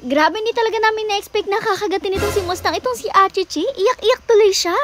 Grabe, hindi talaga namin na-expect na kakagatin itong si Mustang. Itong si Achichi, iyak-iyak tuloy siya.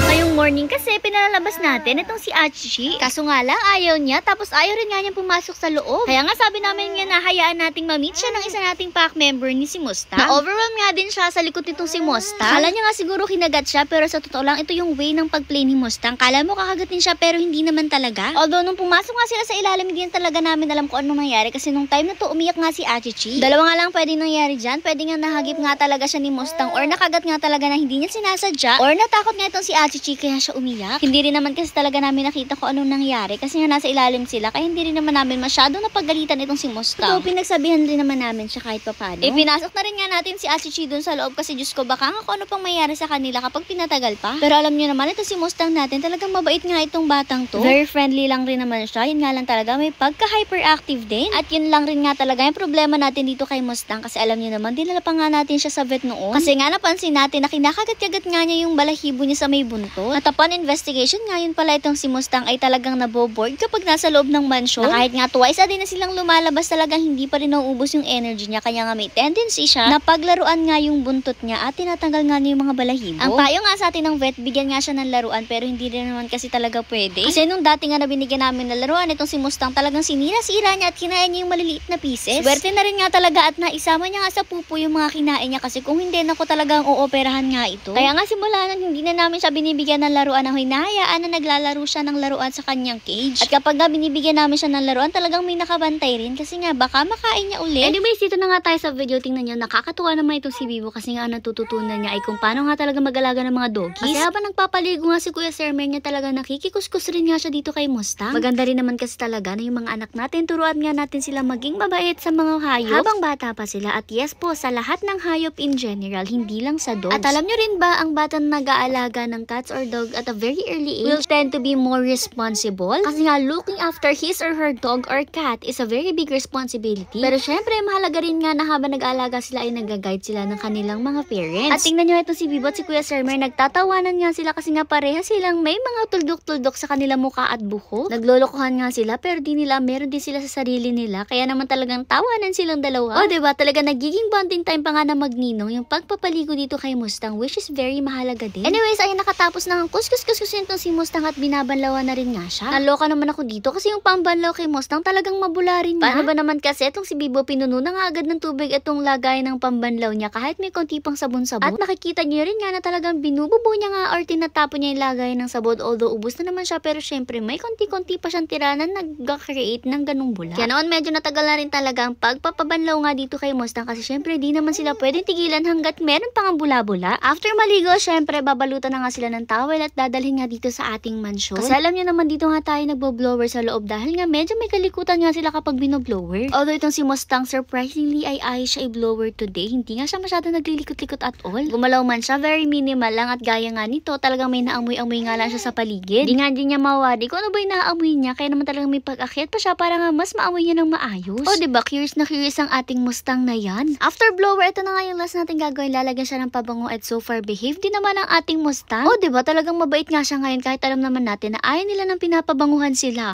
Ngayong morning kasi pinalalabas natin itong si Achichi. Kaso nga lang ayaw niya, tapos ayaw rin nga niya pumasok sa loob. Kaya nga sabi namin nga na hayaan nating ma-meet siya ng isa nating pack member ni si Mustang. Na-overwhelm nga din siya sa likod nitong si Mustang. Kala niya nga siguro kinagat siya, pero sa totoo lang ito yung way ng pag-play ni Mustang. Kala mo kakagatin siya pero hindi naman talaga. Although nung pumasok nga sila sa ilalim, hindi talaga namin alam kung anong nangyari kasi nung time na to umiyak nga si Achichi. Dalawa nga lang pwedeng nangyari dyan. Pwede nga nahagip nga talaga siya ni Mustang or nakagat nga talaga na hindi niya sinasadya or natakot nga itong si Achichi kaya siya umiyak. Hindi rin naman kasi talaga namin nakita kung anong nangyari kasi nga nasa ilalim sila kaya hindi rin naman namin masyadong napagalitan itong si Mustang. So pinagsabihan rin naman namin siya kahit papano. Pinasok na rin nga natin si Achichi dun sa loob kasi Diyos ko baka nga kung ano pang mayari sa kanila kapag pinatagal pa. Pero alam niyo naman ito si Mustang natin talagang mabait nga itong batang to. Very friendly lang rin naman siya. Yun nga lang talaga may pagka-hyperactive din. At yun lang rin nga talaga yung problema natin dito kay Mustang kasi alam niyo naman dinala pa nga natin siya sa vet noon. Kasi nga napansin natin na kinakagat-kagat nga niya yung balahibo niya sa may buntot. At upon investigation ngayon pala itong si Mustang ay talagang naboboard kapag nasa loob ng mansyon. Na kahit nga twice a day na silang lumalabas talagang hindi pa rin nauubos yung energy niya. Kaya nga may tendency siya na paglaruan nga yung buntot niya at tinatanggal nga niya yung mga balahibo. Ang payo nga sa atin ng vet, bigyan nga siya ng laruan pero hindi rin naman kasi talaga pwede. Kasi nung dati nga na binigyan namin ng laruan itong si Mustang talagang sinira-sira niya at kinain niya yung maliliit na pieces. Swerte na rin nga talaga at naisama niya nga sa pupo yung mga kinain niya kasi kung hindi naku talagang uoperahan nga ito. Kaya nga simula nang hindi na namin siya binibigyan ng laruan na hinahayaan na naglalaro siya ng laruan sa kanyang cage. At kapag nga binibigyan namin siya ng laruan, talagang may nakabantay rin kasi nga baka makain niya ulit. Anyways, dito na nga tayo sa video. Tingnan niyo, nakakatuwa naman itong si Bibo kasi nga natututunan niya ay kung paano nga talaga mag-alaga ng mga doggies. Kasi habang nagpapaligo nga si Kuya Sermer niya talaga nakikikuskus rin nga siya dito kay Mustang. Maganda rin naman kasi talaga na yung mga anak natin, turuan nga natin sila maging mabait sa mga hayop habang bata pa sila. At yes po, sa lahat ng hayop in general, hindi lang sa dogs. At alam niyo rin ba, ang bata na nag-aalaga ng cats or dog at a very early age will tend to be more responsible kasi nga looking after his or her dog or cat is a very big responsibility. Pero syempre, mahalaga rin nga na habang nag-aalaga sila ay nag-guide sila ng kanilang mga parents. At tingnan nyo ito si Bibo at si Kuya Sermer, nagtatawanan nga sila kasi nga pareha silang may mga tuldok-tuldok sa kanilang mukha at buhok. Naglolokohan nga sila pero di nila, meron din sila sa sarili nila kaya naman talagang tawanan silang dalawa. O diba, talaga nagiging bonding time pa nga na magninong yung pagpapaligo dito kay Mustang which is very mahalaga din. Anyways, ay nakatapos na ang kuskus-kuskusin itong si Mustang at binabanlawan na rin nga siya. Naloka naman ako dito kasi yung pambanlaw kay Mustang talagang mabula rin nga. Paano ba naman kasi itong si Bibo pinuno na nga agad ng tubig itong lagay ng pambanlaw niya kahit may konti pang sabon-sabon. At nakikita niyo rin nga na talagang binububo niya nga or tinatapon niya yung lagay ng sabon although ubos na naman siya pero syempre may konti-konti pa siyang tira na nag-create ng ganung bula. Kaya noon medyo natagal na rin talaga ang pagpapabanlaw nga dito kay Mustang kasi syempre di naman sila pwedeng tigilan hanggat meron pang ang bula-bula. After maligo, syempre babalutan na nga sila ng towel at dadalhin nga dito sa ating mansyon. Kasi alam niyo naman dito nga tayo nagbo-blower sa loob dahil nga medyo may kalikutan nga sila kapag binoblower. Although itong si Mustang surprisingly ay ayos siya i-blower today. Hindi nga siya masyado naglilikot-likot at all. Gumalaw man siya, very minimal lang at gaya nga nito, talagang may naamoy-amoy nga lang siya sa paligid. Di nga din niya mawari kung ano ba yung naaamoy niya kaya naman talagang may pag-akyat pa siya para nga mas maamoy niya ng maayos. O diba, curious na curious ang ating Mustang na yan. After blower, ito na nga yung last natin gagawin. Lalagyan siya ng pabango at so far behave din naman ang ating Mustang. O diba, talagang mabait nga siya ngayon kahit alam naman natin na ayaw nila ng pinapabanguhan sila.